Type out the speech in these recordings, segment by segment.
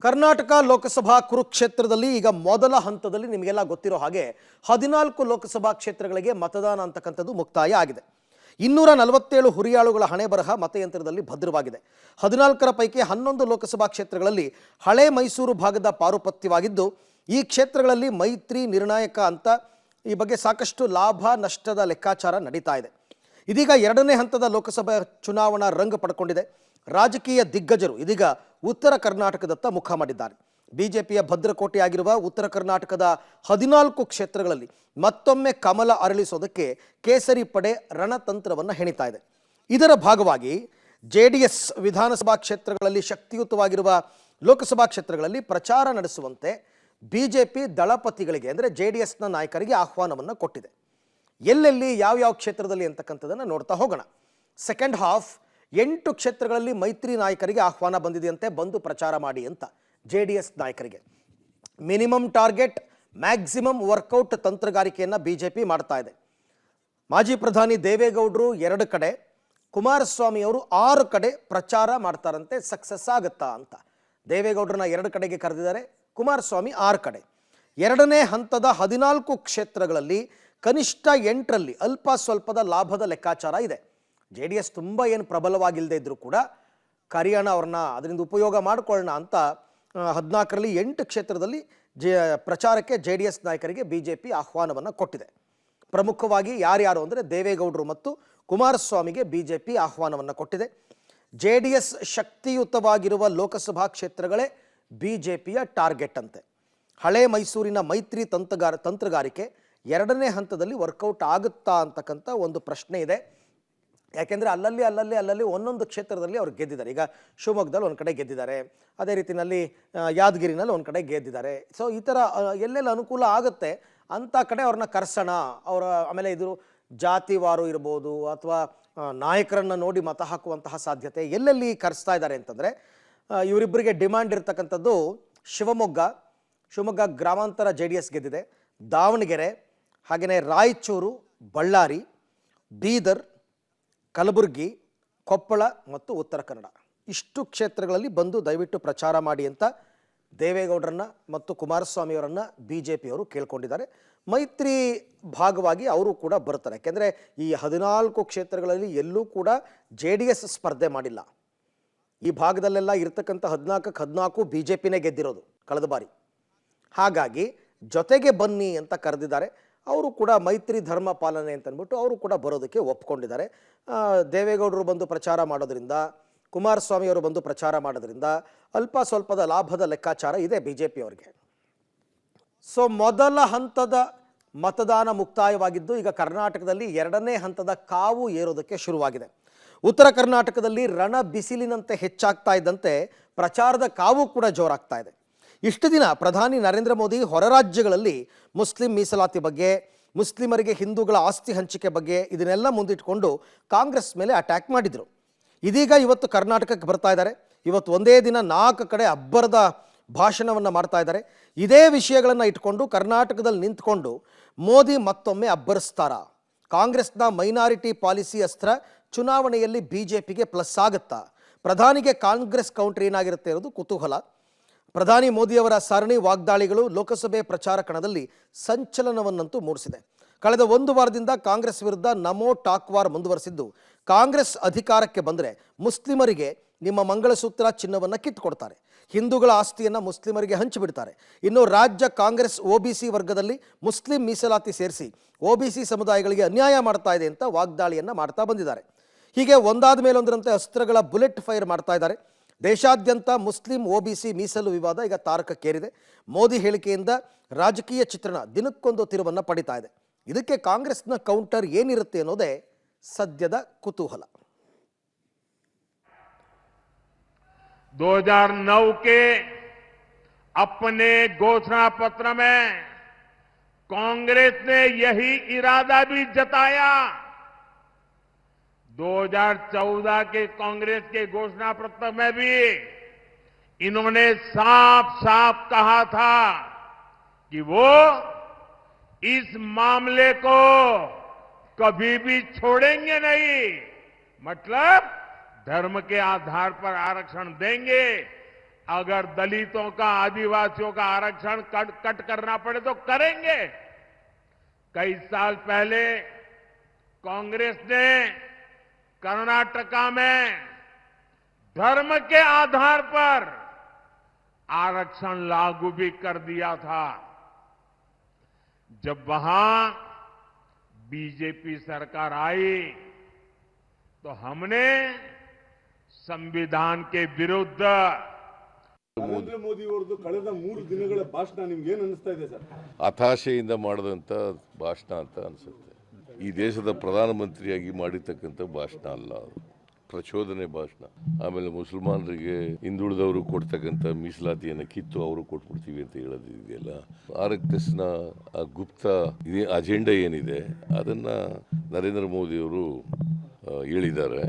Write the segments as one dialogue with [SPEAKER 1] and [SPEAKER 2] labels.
[SPEAKER 1] ಕರ್ನಾಟಕ ಲೋಕಸಭಾ ಕುರುಕ್ಷೇತ್ರದಲ್ಲಿ ಈಗ ಮೊದಲ ಹಂತದಲ್ಲಿ ನಿಮಗೆಲ್ಲ ಗೊತ್ತಿರೋ ಹಾಗೆ 14 ಲೋಕಸಭಾ ಕ್ಷೇತ್ರಗಳಿಗೆ ಮತದಾನ ಅಂತಕ್ಕಂಥದ್ದು ಮುಕ್ತಾಯ ಆಗಿದೆ. 247 ಹುರಿಯಾಳುಗಳ ಹಣೆ ಬರಹ ಮತಯಂತ್ರದಲ್ಲಿ ಭದ್ರವಾಗಿದೆ. 14ರ ಪೈಕಿ 11 ಲೋಕಸಭಾ ಕ್ಷೇತ್ರಗಳಲ್ಲಿ ಹಳೆ ಮೈಸೂರು ಭಾಗದ ಪಾರುಪತ್ಯವಾಗಿದ್ದು, ಈ ಕ್ಷೇತ್ರಗಳಲ್ಲಿ ಮೈತ್ರಿ ನಿರ್ಣಾಯಕ ಅಂತ ಈ ಬಗ್ಗೆ ಸಾಕಷ್ಟು ಲಾಭ ನಷ್ಟದ ಲೆಕ್ಕಾಚಾರ ನಡೀತಾ ಇದೆ. ಇದೀಗ ಎರಡನೇ ಹಂತದ ಲೋಕಸಭಾ ಚುನಾವಣಾ ರಂಗ ಪಡ್ಕೊಂಡಿದೆ. ರಾಜಕೀಯ ದಿಗ್ಗಜರು ಇದೀಗ ಉತ್ತರ ಕರ್ನಾಟಕದತ್ತ ಮುಖ ಮಾಡಿದ್ದಾರೆ. ಬಿಜೆಪಿಯ ಭದ್ರಕೋಟೆಯಾಗಿರುವ ಉತ್ತರ ಕರ್ನಾಟಕದ 14 ಕ್ಷೇತ್ರಗಳಲ್ಲಿ ಮತ್ತೊಮ್ಮೆ ಕಮಲ ಅರಳಿಸೋದಕ್ಕೆ ಕೇಸರಿ ಪಡೆ ರಣತಂತ್ರವನ್ನು ಹೆಣಿತಾ ಇದೆ. ಇದರ ಭಾಗವಾಗಿ ಜೆಡಿಎಸ್ ವಿಧಾನಸಭಾ ಕ್ಷೇತ್ರಗಳಲ್ಲಿ ಶಕ್ತಿಯುತವಾಗಿರುವ ಲೋಕಸಭಾ ಕ್ಷೇತ್ರಗಳಲ್ಲಿ ಪ್ರಚಾರ ನಡೆಸುವಂತೆ ಬಿಜೆಪಿ ದಳಪತಿಗಳಿಗೆ ಅಂದರೆ ಜೆಡಿಎಸ್ನ ನಾಯಕರಿಗೆ ಆಹ್ವಾನವನ್ನು ಕೊಟ್ಟಿದೆ. ಎಲ್ಲೆಲ್ಲಿ ಯಾವ್ಯಾವ ಕ್ಷೇತ್ರದಲ್ಲಿ ಅಂತಕ್ಕಂಥದ್ದನ್ನು ನೋಡ್ತಾ ಹೋಗೋಣ. ಸೆಕೆಂಡ್ ಹಾಫ್ 8 ಕ್ಷೇತ್ರಗಳಲ್ಲಿ ಮೈತ್ರಿ ನಾಯಕರಿಗೆ ಆಹ್ವಾನ ಬಂದಿದೆಯಂತೆ, ಬಂದು ಪ್ರಚಾರ ಮಾಡಿ ಅಂತ ಜೆಡಿಎಸ್ ನಾಯಕರಿಗೆ. ಮಿನಿಮಮ್ ಟಾರ್ಗೆಟ್ ಮ್ಯಾಕ್ಸಿಮಮ್ ವರ್ಕೌಟ್ ತಂತ್ರಗಾರಿಕೆಯನ್ನು ಬಿಜೆಪಿ ಮಾಡ್ತಾ ಇದೆ. ಮಾಜಿ ಪ್ರಧಾನಿ ದೇವೇಗೌಡರು 2 ಕಡೆ, ಕುಮಾರಸ್ವಾಮಿ ಅವರು 6 ಕಡೆ ಪ್ರಚಾರ ಮಾಡ್ತಾರಂತೆ. ಸಕ್ಸಸ್ ಆಗುತ್ತಾ ಅಂತ ದೇವೇಗೌಡರನ್ನ 2 ಕಡೆಗೆ ಕರೆದಿದ್ದಾರೆ, ಕುಮಾರಸ್ವಾಮಿ 6 ಕಡೆ. ಎರಡನೇ ಹಂತದ 14 ಕ್ಷೇತ್ರಗಳಲ್ಲಿ ಕನಿಷ್ಠ 8ರಲ್ಲಿ ಅಲ್ಪ ಸ್ವಲ್ಪದ ಲಾಭದ ಲೆಕ್ಕಾಚಾರ ಇದೆ. ಜೆಡಿಎಸ್ ತುಂಬ ಏನು ಪ್ರಬಲವಾಗಿಲ್ಲದೆ ಇದ್ದರೂ ಕೂಡ ಕರಿಯಣ ಅವ್ರನ್ನ, ಅದರಿಂದ ಉಪಯೋಗ ಮಾಡಿಕೊಳ್ಳೋಣ ಅಂತ 14ರಲ್ಲಿ 8 ಕ್ಷೇತ್ರದಲ್ಲಿ ಪ್ರಚಾರಕ್ಕೆ ಜೆಡಿಎಸ್ ನಾಯಕರಿಗೆ ಬಿಜೆಪಿ ಆಹ್ವಾನವನ್ನು ಕೊಟ್ಟಿದೆ. ಪ್ರಮುಖವಾಗಿ ಯಾರ್ಯಾರು ಅಂದರೆ ದೇವೇಗೌಡರು ಮತ್ತು ಕುಮಾರಸ್ವಾಮಿಗೆ ಬಿಜೆಪಿ ಆಹ್ವಾನವನ್ನು ಕೊಟ್ಟಿದೆ. ಜೆಡಿಎಸ್ ಶಕ್ತಿಯುತವಾಗಿರುವ ಲೋಕಸಭಾ ಕ್ಷೇತ್ರಗಳೇ ಬಿಜೆಪಿಯ ಟಾರ್ಗೆಟ್ ಅಂತೆ. ಹಳೆ ಮೈಸೂರಿನ ಮೈತ್ರಿ ತಂತ್ರಗಾರಿಕೆ ಎರಡನೇ ಹಂತದಲ್ಲಿ ವರ್ಕೌಟ್ ಆಗುತ್ತಾ ಅಂತಕ್ಕಂಥ ಒಂದು ಪ್ರಶ್ನೆ ಇದೆ. ಯಾಕೆಂದರೆ ಅಲ್ಲಲ್ಲಿ ಒಂದೊಂದು ಕ್ಷೇತ್ರದಲ್ಲಿ ಅವ್ರು ಗೆದ್ದಿದ್ದಾರೆ. ಈಗ ಶಿವಮೊಗ್ಗದಲ್ಲಿ ಒಂದು ಕಡೆ ಗೆದ್ದಿದ್ದಾರೆ, ಅದೇ ರೀತಿಯಲ್ಲಿ ಯಾದಗಿರಿನಲ್ಲಿ ಒಂದು ಕಡೆ ಗೆದ್ದಿದ್ದಾರೆ. ಸೊ ಈ ಥರ ಎಲ್ಲೆಲ್ಲಿ ಅನುಕೂಲ ಆಗುತ್ತೆ ಅಂಥ ಕಡೆ ಅವ್ರನ್ನ ಕರ್ಸೋಣ. ಅವರ ಆಮೇಲೆ ಇದು ಜಾತಿವಾರು ಇರ್ಬೋದು ಅಥವಾ ನಾಯಕರನ್ನು ನೋಡಿ ಮತ ಹಾಕುವಂತಹ ಸಾಧ್ಯತೆ ಎಲ್ಲೆಲ್ಲಿ ಕರೆಸ್ತಾ ಇದ್ದಾರೆ ಅಂತಂದರೆ, ಇವರಿಬ್ಬರಿಗೆ ಡಿಮ್ಯಾಂಡ್ ಇರ್ತಕ್ಕಂಥದ್ದು ಶಿವಮೊಗ್ಗ ಗ್ರಾಮಾಂತರ ಜೆಡಿಎಸ್ ಗೆದ್ದಿದೆ, ದಾವಣಗೆರೆ, ಹಾಗೆಯೇ ರಾಯಚೂರು, ಬಳ್ಳಾರಿ, ಬೀದರ್, ಕಲಬುರಗಿ, ಕೊಪ್ಪಳ ಮತ್ತು ಉತ್ತರ ಕನ್ನಡ. ಇಷ್ಟು ಕ್ಷೇತ್ರಗಳಲ್ಲಿ ಬಂದು ದಯವಿಟ್ಟು ಪ್ರಚಾರ ಮಾಡಿ ಅಂತ ದೇವೇಗೌಡರನ್ನ ಮತ್ತು ಕುಮಾರಸ್ವಾಮಿಯವರನ್ನು ಬಿಜೆಪಿಯವರು ಕೇಳ್ಕೊಂಡಿದ್ದಾರೆ. ಮೈತ್ರಿ ಭಾಗವಾಗಿ ಅವರು ಕೂಡ ಬರ್ತಾರೆ. ಯಾಕೆಂದರೆ ಈ 14 ಕ್ಷೇತ್ರಗಳಲ್ಲಿ ಎಲ್ಲೂ ಕೂಡ ಜೆಡಿಎಸ್ ಸ್ಪರ್ಧೆ ಮಾಡಿಲ್ಲ. ಈ ಭಾಗದಲ್ಲೆಲ್ಲ ಇರ್ತಕ್ಕಂಥ 14 ಬಿಜೆಪಿನೇ ಗೆದ್ದಿರೋದು ಕಳೆದ ಬಾರಿ. ಹಾಗಾಗಿ ಜೊತೆಗೆ ಬನ್ನಿ ಅಂತ ಕರೆದಿದ್ದಾರೆ. ಅವರು ಕೂಡ ಮೈತ್ರಿ ಧರ್ಮ ಪಾಲನೆ ಅಂತಂದ್ಬಿಟ್ಟು ಅವರು ಕೂಡ ಬರೋದಕ್ಕೆ ಒಪ್ಕೊಂಡಿದ್ದಾರೆ. ದೇವೇಗೌಡರು ಬಂದು ಪ್ರಚಾರ ಮಾಡೋದ್ರಿಂದ, ಕುಮಾರಸ್ವಾಮಿಯವರು ಬಂದು ಪ್ರಚಾರ ಮಾಡೋದ್ರಿಂದ ಅಲ್ಪ ಸ್ವಲ್ಪದ ಲಾಭದ ಲೆಕ್ಕಾಚಾರ ಇದೆ ಬಿಜೆಪಿಯವರಿಗೆ. ಸೊ ಮೊದಲ ಹಂತದ ಮತದಾನ ಮುಕ್ತಾಯವಾಗಿದ್ದು ಈಗ ಕರ್ನಾಟಕದಲ್ಲಿ ಎರಡನೇ ಹಂತದ ಕಾವು ಏರೋದಕ್ಕೆ ಶುರುವಾಗಿದೆ. ಉತ್ತರ ಕರ್ನಾಟಕದಲ್ಲಿ ರಣ ಬಿಸಿಲಿನಂತೆ ಹೆಚ್ಚಾಗ್ತಾ ಇದ್ದಂತೆ ಪ್ರಚಾರದ ಕಾವು ಕೂಡ ಜೋರಾಗ್ತಾ ಇದೆ. ಇಷ್ಟು ದಿನ ಪ್ರಧಾನಿ ನರೇಂದ್ರ ಮೋದಿ ಹೊರ ರಾಜ್ಯಗಳಲ್ಲಿ ಮುಸ್ಲಿಂ ಮೀಸಲಾತಿ ಬಗ್ಗೆ, ಮುಸ್ಲಿಮರಿಗೆ ಹಿಂದೂಗಳ ಆಸ್ತಿ ಹಂಚಿಕೆ ಬಗ್ಗೆ ಇದನ್ನೆಲ್ಲ ಮುಂದಿಟ್ಕೊಂಡು ಕಾಂಗ್ರೆಸ್ ಮೇಲೆ ಅಟ್ಯಾಕ್ ಮಾಡಿದರು. ಇದೀಗ ಇವತ್ತು ಕರ್ನಾಟಕಕ್ಕೆ ಬರ್ತಾ ಇದ್ದಾರೆ. ಇವತ್ತು ಒಂದೇ ದಿನ 4 ಕಡೆ ಅಬ್ಬರದ ಭಾಷಣವನ್ನು ಮಾಡ್ತಾ ಇದ್ದಾರೆ. ಇದೇ ವಿಷಯಗಳನ್ನು ಇಟ್ಕೊಂಡು ಕರ್ನಾಟಕದಲ್ಲಿ ನಿಂತ್ಕೊಂಡು ಮೋದಿ ಮತ್ತೊಮ್ಮೆ ಅಬ್ಬರಿಸ್ತಾರ? ಕಾಂಗ್ರೆಸ್ನ ಮೈನಾರಿಟಿ ಪಾಲಿಸಿ ಅಸ್ತ್ರ ಚುನಾವಣೆಯಲ್ಲಿ ಬಿಜೆಪಿಗೆ ಪ್ಲಸ್ ಆಗುತ್ತಾ? ಪ್ರಧಾನಿಗೆ ಕಾಂಗ್ರೆಸ್ ಕೌಂಟರ್ ಏನಾಗಿರುತ್ತೆ ಇರೋದು ಕುತೂಹಲ. ಪ್ರಧಾನಿ ಮೋದಿಯವರ ಸರಣಿ ವಾಗ್ದಾಳಿಗಳು ಲೋಕಸಭೆ ಪ್ರಚಾರ ಕಣದಲ್ಲಿ ಸಂಚಲನವನ್ನಂತೂ ಮೂಡಿಸಿದೆ. ಕಳೆದ 1 ವಾರದಿಂದ ಕಾಂಗ್ರೆಸ್ ವಿರುದ್ಧ ನಮೋ ಟಾಕ್ ವಾರ್ ಮುಂದುವರೆಸಿದ್ದು, ಕಾಂಗ್ರೆಸ್ ಅಧಿಕಾರಕ್ಕೆ ಬಂದರೆ ಮುಸ್ಲಿಮರಿಗೆ ನಿಮ್ಮ ಮಂಗಳಸೂತ್ರ ಚಿನ್ನವನ್ನು ಕಿತ್ತುಕೊಡ್ತಾರೆ, ಹಿಂದೂಗಳ ಆಸ್ತಿಯನ್ನು ಮುಸ್ಲಿಮರಿಗೆ ಹಂಚಿಬಿಡ್ತಾರೆ, ಇನ್ನು ರಾಜ್ಯ ಕಾಂಗ್ರೆಸ್ OBC ವರ್ಗದಲ್ಲಿ ಮುಸ್ಲಿಂ ಮೀಸಲಾತಿ ಸೇರಿಸಿ OBC ಸಮುದಾಯಗಳಿಗೆ ಅನ್ಯಾಯ ಮಾಡ್ತಾ ಇದೆ ಅಂತ ವಾಗ್ದಾಳಿಯನ್ನು ಮಾಡ್ತಾ ಬಂದಿದ್ದಾರೆ. ಹೀಗೆ ಒಂದಾದ ಮೇಲೊಂದರಂತೆ ಅಸ್ತ್ರಗಳ ಬುಲೆಟ್ ಫೈರ್ ಮಾಡ್ತಾ ಇದ್ದಾರೆ. ದೇಶಾದ್ಯಂತ ಮುಸ್ಲಿಂ OBC ಮೀಸಲು ವಿವಾದ ಈಗ ತಾರಕಕ್ಕೇರಿದೆ. ಮೋದಿ ಹೇಳಿಕೆಯಿಂದ ರಾಜಕೀಯ ಚಿತ್ರಣ ದಿನಕ್ಕೊಂದು ತಿರುವನ್ನು ಪಡಿತಾ ಇದೆ. ಇದಕ್ಕೆ ಕಾಂಗ್ರೆಸ್ನ ಕೌಂಟರ್ ಏನಿರುತ್ತೆ ಅನ್ನೋದೇ ಸದ್ಯದ ಕುತೂಹಲ.
[SPEAKER 2] 2009 के अपने घोषणा पत्र में कांग्रेस ने यही इरादा भी जताया. 2014 के कांग्रेस के घोषणा पत्र में भी इन्होंने साफ साफ कहा था कि वो इस मामले को कभी भी छोड़ेंगे नहीं. मतलब धर्म के आधार पर आरक्षण देंगे, अगर दलितों का, आदिवासियों का आरक्षण कट करना पड़े तो करेंगे। कई साल पहले कांग्रेस ने कर्नाटका में धर्म के आधार पर आरक्षण लागू भी कर दिया था। जब वहां बीजेपी सरकार आई तो हमने संविधान के विरुद्ध
[SPEAKER 3] ನರೇಂದ್ರ ಮೋದಿ ಅವರದು ಕಳೆದ 3 ದಿನಗಳ ಭಾಷಣ ನಿಮ್ಗೆ ಏನು ಅನಿಸ್ತಾ ಇದೆ ಸರ್?
[SPEAKER 4] ಹತಾಶೆಯಿಂದ ಮಾಡಿದಂಥ ಭಾಷಣ ಅಂತ ಅನಿಸುತ್ತೆ. ಈ ದೇಶದ ಪ್ರಧಾನಮಂತ್ರಿಯಾಗಿ ಮಾಡಿರ್ತಕ್ಕಂಥ ಭಾಷಣ ಅಲ್ಲ, ಪ್ರಚೋದನೆ ಭಾಷಣ. ಆಮೇಲೆ ಮುಸಲ್ಮಾನರಿಗೆ ಹಿಂದುಳಿದವರು ಕೊಡ್ತಕ್ಕಂಥ ಮೀಸಲಾತಿಯನ್ನು ಕಿತ್ತು ಅವರು ಕೊಟ್ಬಿಡ್ತೀವಿ ಅಂತ ಹೇಳೋದಿದೆಯಲ್ಲ, RSSನ ಗುಪ್ತ ಅಜೆಂಡಾ ಏನಿದೆ ಅದನ್ನು ನರೇಂದ್ರ ಮೋದಿಯವರು ಹೇಳಿದ್ದಾರೆ.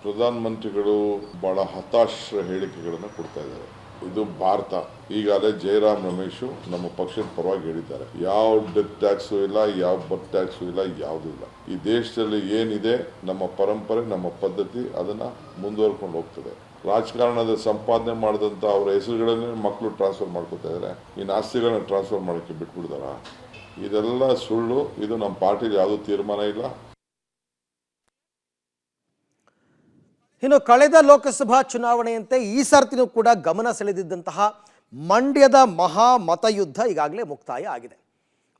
[SPEAKER 5] ಪ್ರಧಾನಮಂತ್ರಿಗಳು ಬಹಳ ಹತಾಶ ಹೇಳಿಕೆಗಳನ್ನು ಕೊಡ್ತಾ ಇದ್ದಾರೆ. ಇದು ಭಾರತ. ಈಗಾಗಲೇ ಜಯರಾಮ್ ರಮೇಶು ನಮ್ಮ ಪಕ್ಷದ ಪರವಾಗಿ ಹೇಳಿದ್ದಾರೆ, ಯಾವ ಡೆತ್ ಟ್ಯಾಕ್ಸು ಇಲ್ಲ, ಯಾವ ಬರ್ತ್ ಟ್ಯಾಕ್ಸು ಇಲ್ಲ, ಯಾವುದೂ ಇಲ್ಲ. ಈ ದೇಶದಲ್ಲಿ ಏನಿದೆ ನಮ್ಮ ಪರಂಪರೆ, ನಮ್ಮ ಪದ್ಧತಿ ಅದನ್ನ ಮುಂದುವರ್ಕೊಂಡು ಹೋಗ್ತದೆ. ರಾಜಕಾರಣದ ಸಂಪಾದನೆ ಮಾಡಿದಂಥ ಅವರ ಹೆಸರುಗಳನ್ನೇ ಮಕ್ಕಳು ಟ್ರಾನ್ಸ್ಫರ್ ಮಾಡ್ಕೊತಾ ಇದ್ದಾರೆ. ಈ ಆಸ್ತಿಗಳನ್ನ ಟ್ರಾನ್ಸ್ಫರ್ ಮಾಡೋಕ್ಕೆ ಬಿಟ್ಬಿಡ್ತಾರ? ಇದೆಲ್ಲ ಸುಳ್ಳು. ಇದು ನಮ್ಮ ಪಾರ್ಟಿಲಿ ಯಾವುದೂ ತೀರ್ಮಾನ ಇಲ್ಲ.
[SPEAKER 1] ಇನ್ನು ಕಳೆದ ಲೋಕಸಭಾ ಚುನಾವಣೆಯಂತೆ ಈ ಸರ್ತಿನೂ ಕೂಡ ಗಮನ ಸೆಳೆದಿದ್ದಂತಹ ಮಂಡ್ಯದ ಮಹಾ ಮತಯುದ್ಧ ಈಗಾಗಲೇ ಮುಕ್ತಾಯ ಆಗಿದೆ.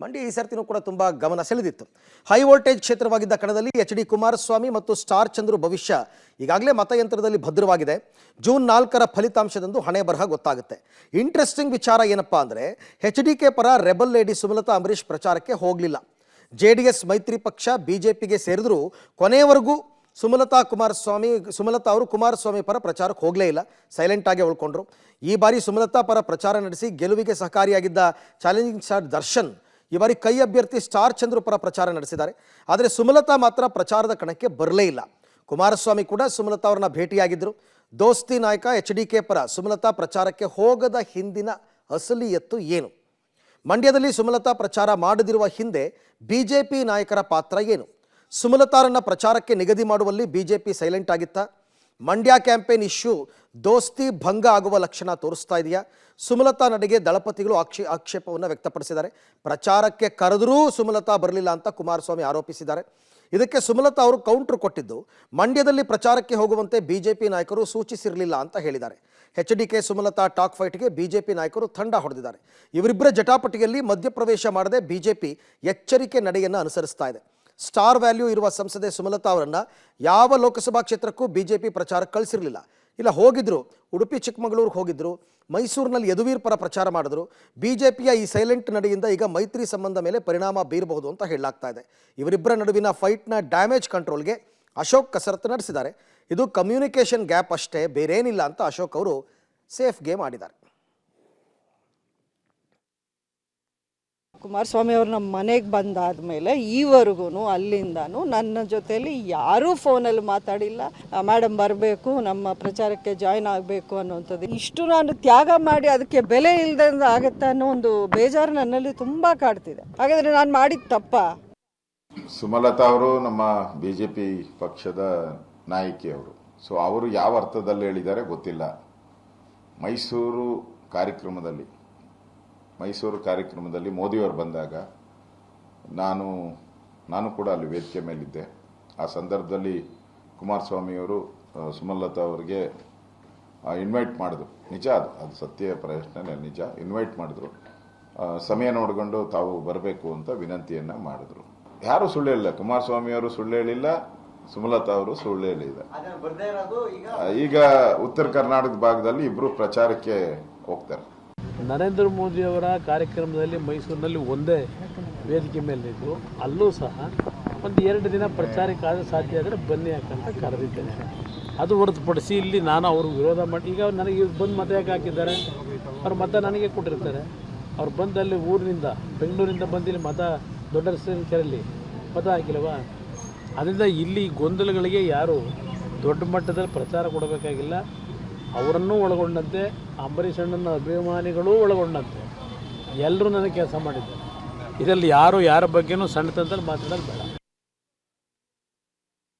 [SPEAKER 1] ಮಂಡ್ಯ ಈ ಸರ್ತಿನೂ ಕೂಡ ತುಂಬ ಗಮನ ಸೆಳೆದಿತ್ತು. ಹೈ ವೋಲ್ಟೇಜ್ ಕ್ಷೇತ್ರವಾಗಿದ್ದ ಕಣದಲ್ಲಿ HD ಕುಮಾರಸ್ವಾಮಿ ಮತ್ತು ಸ್ಟಾರ್ ಚಂದ್ರು ಭವಿಷ್ಯ ಈಗಾಗಲೇ ಮತಯಂತ್ರದಲ್ಲಿ ಭದ್ರವಾಗಿದೆ. ಜೂನ್ 4ರ ಫಲಿತಾಂಶದಂದು ಹಣೆ ಬರಹ ಗೊತ್ತಾಗುತ್ತೆ. ಇಂಟ್ರೆಸ್ಟಿಂಗ್ ವಿಚಾರ ಏನಪ್ಪಾ ಅಂದರೆ, HDK ಪರ ರೆಬಲ್ ಲೇಡಿ ಸುಮಲತಾ ಅಂಬರೀಶ್ ಪ್ರಚಾರಕ್ಕೆ ಹೋಗಲಿಲ್ಲ. JDS ಮೈತ್ರಿ ಪಕ್ಷ BJPಗೆ ಸೇರಿದ್ರು ಕೊನೆಯವರೆಗೂ ಸುಮಲತಾ ಅವರು ಕುಮಾರಸ್ವಾಮಿ ಪರ ಪ್ರಚಾರಕ್ಕೆ ಹೋಗಲೇ ಇಲ್ಲ, ಸೈಲೆಂಟ್ ಆಗಿ ಉಳ್ಕೊಂಡ್ರು. ಈ ಬಾರಿ ಸುಮಲತಾ ಪರ ಪ್ರಚಾರ ನಡೆಸಿ ಗೆಲುವಿಗೆ ಸಹಕಾರಿಯಾಗಿದ್ದ ಚಾಲೆಂಜಿಂಗ್ ಸ್ಟಾರ್ ದರ್ಶನ್ ಈ ಬಾರಿ ಕೈ ಅಭ್ಯರ್ಥಿ ಸ್ಟಾರ್ ಚಂದ್ರು ಪರ ಪ್ರಚಾರ ನಡೆಸಿದ್ದಾರೆ. ಆದರೆ ಸುಮಲತಾ ಮಾತ್ರ ಪ್ರಚಾರದ ಕಣಕ್ಕೆ ಬರಲೇ ಇಲ್ಲ. ಕುಮಾರಸ್ವಾಮಿ ಕೂಡ ಸುಮಲತಾ ಅವರನ್ನ ಭೇಟಿಯಾಗಿದ್ದರು. ದೋಸ್ತಿ ನಾಯಕ HDK ಪರ ಸುಮಲತಾ ಪ್ರಚಾರಕ್ಕೆ ಹೋಗದ ಹಿಂದಿನ ಅಸಲಿಯತ್ತು ಏನು? ಮಂಡ್ಯದಲ್ಲಿ ಸುಮಲತಾ ಪ್ರಚಾರ ಮಾಡದಿರುವ ಹಿಂದೆ BJP ನಾಯಕರ ಪಾತ್ರ ಏನು? ಸುಮಲತಾರನ್ನ ಪ್ರಚಾರಕ್ಕೆ ನಿಗದಿ ಮಾಡುವಲ್ಲಿ BJP ಸೈಲೆಂಟ್ ಆಗಿತ್ತಾ? ಮಂಡ್ಯ ಕ್ಯಾಂಪೇನ್ ಇಶ್ಯೂ ದೋಸ್ತಿ ಭಂಗ ಆಗುವ ಲಕ್ಷಣ ತೋರಿಸ್ತಾ ಇದೆಯಾ? ಸುಮಲತಾ ನಡೆಗೆ ದಳಪತಿಗಳು ಆಕ್ಷೇಪವನ್ನು ವ್ಯಕ್ತಪಡಿಸಿದ್ದಾರೆ. ಪ್ರಚಾರಕ್ಕೆ ಕರೆದರೂ ಸುಮಲತಾ ಬರಲಿಲ್ಲ ಅಂತ ಕುಮಾರಸ್ವಾಮಿ ಆರೋಪಿಸಿದ್ದಾರೆ. ಇದಕ್ಕೆ ಸುಮಲತಾ ಅವರು ಕೌಂಟರ್ ಕೊಟ್ಟಿದ್ದು, ಮಂಡ್ಯದಲ್ಲಿ ಪ್ರಚಾರಕ್ಕೆ ಹೋಗುವಂತೆ BJP ನಾಯಕರು ಸೂಚಿಸಿರಲಿಲ್ಲ ಅಂತ ಹೇಳಿದ್ದಾರೆ. HDK ಸುಮಲತಾ ಟಾಕ್ ಫೈಟ್ಗೆ BJP ನಾಯಕರು ತಂಡ ಹೊಡೆದಿದ್ದಾರೆ. ಇವರಿಬ್ಬರ ಜಟಾಪಟಿಯಲ್ಲಿ ಮಧ್ಯಪ್ರವೇಶ ಮಾಡದೆ BJP ಎಚ್ಚರಿಕೆ ನಡೆಯನ್ನು ಅನುಸರಿಸ್ತಾ ಇದೆ. ಸ್ಟಾರ್ ವ್ಯಾಲ್ಯೂ ಇರುವ ಸಂಸದೆ ಸುಮಲತಾ ಅವರನ್ನು ಯಾವ ಲೋಕಸಭಾ ಕ್ಷೇತ್ರಕ್ಕೂ BJP ಪ್ರಚಾರಕ್ಕೆ ಕಳಿಸಿರಲಿಲ್ಲ. ಇಲ್ಲ, ಹೋಗಿದ್ರು, ಉಡುಪಿ ಚಿಕ್ಕಮಗಳೂರಿಗೆ ಹೋಗಿದ್ರು, ಮೈಸೂರಿನಲ್ಲಿ ಯದುವೀರ್ ಪರ ಪ್ರಚಾರ ಮಾಡಿದ್ರು. BJPಯ ಈ ಸೈಲೆಂಟ್ ನಡೆಯಿಂದ ಈಗ ಮೈತ್ರಿ ಸಂಬಂಧ ಮೇಲೆ ಪರಿಣಾಮ ಬೀರಬಹುದು ಅಂತ ಹೇಳಲಾಗ್ತಾ ಇದೆ. ಇವರಿಬ್ಬರ ನಡುವಿನ ಫೈಟ್ನ ಡ್ಯಾಮೇಜ್ ಕಂಟ್ರೋಲ್ಗೆ ಅಶೋಕ್ ಕಸರತ್ತು ನಡೆಸಿದ್ದಾರೆ. ಇದು ಕಮ್ಯುನಿಕೇಷನ್ ಗ್ಯಾಪ್ ಅಷ್ಟೇ, ಬೇರೇನಿಲ್ಲ ಅಂತ ಅಶೋಕ್ ಅವರು ಸೇಫ್ ಗೇಮ್ ಆಡಿದ್ದಾರೆ.
[SPEAKER 6] ಕುಮಾರಸ್ವಾಮಿ ಅವರು ನಮ್ಮ ಮನೆಗೆ ಬಂದಾದಮೇಲೆ ಈವರೆಗೂ ಅಲ್ಲಿಂದನೂ ನನ್ನ ಜೊತೆಯಲ್ಲಿ ಯಾರೂ ಫೋನಲ್ಲಿ ಮಾತಾಡಿಲ್ಲ. ಮೇಡಮ್ ಬರಬೇಕು, ನಮ್ಮ ಪ್ರಚಾರಕ್ಕೆ ಜಾಯ್ನ್ ಆಗಬೇಕು ಅನ್ನೋಂಥದ್ದು. ಇಷ್ಟು ನಾನು ತ್ಯಾಗ ಮಾಡಿ ಅದಕ್ಕೆ ಬೆಲೆ ಇಲ್ಲದಂಗೆ ಆಗುತ್ತೆ ಅನ್ನೋ ಒಂದು ಬೇಜಾರು ನನ್ನಲ್ಲಿ ತುಂಬ ಕಾಡ್ತಿದೆ. ಹಾಗಾದರೆ ನಾನು ಮಾಡಿದ ತಪ್ಪ?
[SPEAKER 5] ಸುಮಲತಾ ಅವರು ನಮ್ಮ BJP ಪಕ್ಷದ ನಾಯಕಿಯವರು. ಸೊ ಅವರು ಯಾವ ಅರ್ಥದಲ್ಲಿ ಹೇಳಿದ್ದಾರೆ ಗೊತ್ತಿಲ್ಲ. ಮೈಸೂರು ಕಾರ್ಯಕ್ರಮದಲ್ಲಿ ಮೋದಿಯವರು ಬಂದಾಗ ನಾನು ಕೂಡ ಅಲ್ಲಿ ವೇದಿಕೆ ಮೇಲಿದ್ದೆ. ಆ ಸಂದರ್ಭದಲ್ಲಿ ಕುಮಾರಸ್ವಾಮಿಯವರು ಸುಮಲತಾ ಅವರಿಗೆ ಇನ್ವೈಟ್ ಮಾಡಿದ್ರು. ನಿಜ, ಅದು ಸತ್ಯ ಪ್ರಶ್ನೆ, ನಿಜ. ಇನ್ವೈಟ್ ಮಾಡಿದ್ರು. ಸಮಯ ನೋಡಿಕೊಂಡು ತಾವು ಬರಬೇಕು ಅಂತ ವಿನಂತಿಯನ್ನು ಮಾಡಿದ್ರು. ಯಾರು ಸುಳ್ಳು ಹೇಳಿಲ್ಲ. ಕುಮಾರಸ್ವಾಮಿಯವರು ಸುಳ್ಳು ಹೇಳಿಲ್ಲ, ಸುಮಲತಾ ಅವರು ಸುಳ್ಳು ಹೇಳಿಲ್ಲ. ಈಗ ಉತ್ತರ ಕರ್ನಾಟಕ ಭಾಗದಲ್ಲಿ ಇಬ್ಬರು ಪ್ರಚಾರಕ್ಕೆ ಹೋಗ್ತಾರೆ.
[SPEAKER 7] ನರೇಂದ್ರ ಮೋದಿಯವರ ಕಾರ್ಯಕ್ರಮದಲ್ಲಿ ಮೈಸೂರಿನಲ್ಲಿ ಒಂದೇ ವೇದಿಕೆ ಮೇಲಿದ್ದು, ಅಲ್ಲೂ ಸಹ 1-2 ದಿನ ಪ್ರಚಾರಕ್ಕೆ ಆದರೆ ಸಾಧ್ಯ ಆದರೆ ಬನ್ನಿ ಯಾಕಂತ ಕರೆದಿದ್ದೇನೆ. ಅದು ಹೊರತುಪಡಿಸಿ ಇಲ್ಲಿ ನಾನು ಅವರು ವಿರೋಧ ಮಾಡಿ, ಈಗ ನನಗೆ ಬಂದು ಮತ ಯಾಕೆ ಹಾಕಿದ್ದಾರೆ? ಅವ್ರ ಮತ ನನಗೆ ಕೊಟ್ಟಿರ್ತಾರೆ. ಅವ್ರು ಬಂದಲ್ಲಿ ಊರಿನಿಂದ, ಬೆಂಗಳೂರಿಂದ ಬಂದಿಲ್ಲಿ ದೊಡ್ಡ ಸಂಖ್ಯೆಯಲ್ಲಿ ಮತ ಹಾಕಿಲ್ಲವಾ? ಅದರಿಂದ ಇಲ್ಲಿ ಗೊಂದಲಗಳಿಗೆ ಯಾರು ದೊಡ್ಡ ಮಟ್ಟದಲ್ಲಿ ಪ್ರಚಾರ ಕೊಡಬೇಕಾಗಿಲ್ಲ. ಅವರನ್ನೂ ಒಳಗೊಂಡಂತೆ, ಅಂಬರೀಷ್ ಅಣ್ಣನ ಅಭಿಮಾನಿಗಳೂ ಒಳಗೊಂಡಂತೆ ಎಲ್ಲರೂ ನನಗೆ ಕೆಲಸ ಮಾಡಿದ್ದಾರೆ. ಇದರಲ್ಲಿ ಯಾರು ಯಾರ ಬಗ್ಗೆನೂ ಸಣ್ಣತನದಲ್ಲಿ ಮಾತಾಡೋದು ಬೇಡ.